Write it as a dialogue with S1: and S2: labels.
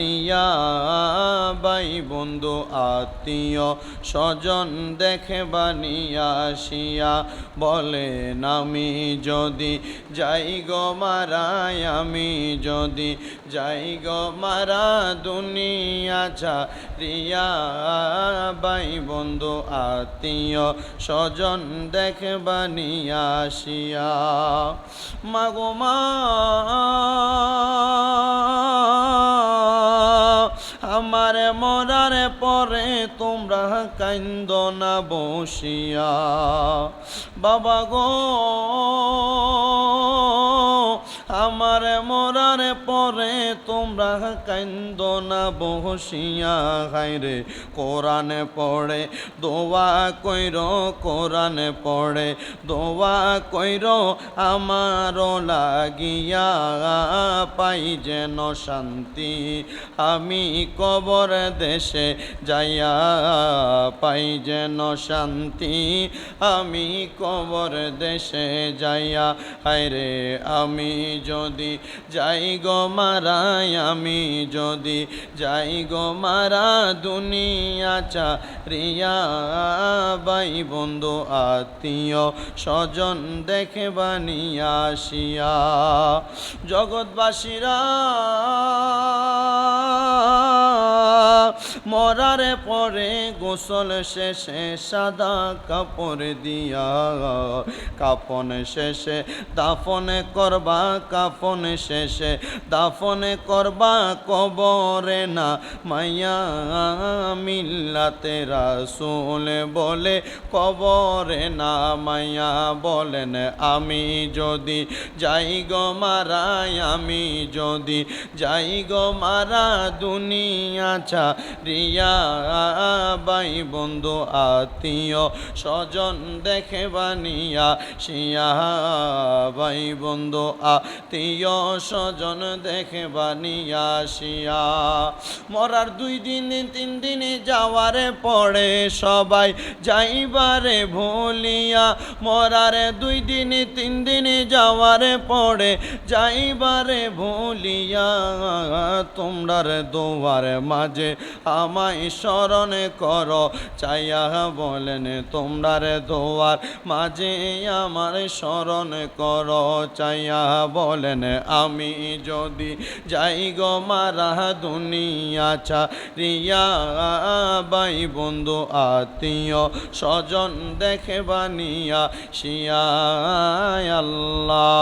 S1: ইয়া ভাই বন্ধু আত্মীয় স্বজন দেখে বানিয়া আসিয়া বলেন আমি যদি যাই গো মারাই, আমি যদি যাই গো মারা দুনিয়া ছাড়িয়া। ভাই বন্ধু আত্মীয় স্বজন দেখে বানিয়া আসিয়া। মাগো মা আমার মরার পরে তোমরা কান্দ না বসিয়া। বাবা গো আমার মরার পরে তোমরা কান্দ না বসিয়া। হায়রে কোরআন পড়ে দোয়া কইর, কোরআন পড়ে দোয়া কইর আমারও লাগিয়া। পাই যেন শান্তি আমি কবর দেশে যাইয়া, পাই যেন শান্তি আমি কবর দেশে যাইয়া। হায়রে আমি যদি যাই গো মারাই, আমি যদি যাই গো মারা দুনিয়া ছাড়িয়া। ভাই বন্ধু আত্মীয় স্বজন দেখে বানিয়া আসিয়া। জগৎবাসীরা মরার পরে গোসল শেষে সাদা কাপড় দিয়া, কাফন শেষে দাফন করবা, কাফন শেষে দাফন করবা কবরে না মাইয়া। মিল্লাতে রাসূল বলে কবরে না মাইয়া। বলেন আমি যদি যাই গো মারাই, আমি যদি যাই গো মারা দুনিয়া ছাড়িয়া। ভাই বন্ধু আত্মীয় স্বজন দেখে বানিয়া শিয়া। ভাই বন্ধু আত্মীয় স্বজন দেখে বানিয়া শিয়া। মরার 2 দিন 3 দিন যাওয়ারে পড়ে সবাই যাইবারে ভুলিয়া। মরার 2 দিন 3 দিন যাওয়ারে পড়ে যাইবারে ভুলিয়া। তোমরার দোয়ার মাঝে আমায় স্মরণ করো চাইয়া। বলেন তোমরার দোয়ার মাঝে আমার স্মরণ করো চাইয়া। বলেন আমি যদি যাই গো মারা দুনিয়া ছাড়িয়া। ভাই বন্ধু আত্মীয় স্বজন দেখে বানিয়া শিয়া। আল্লাহ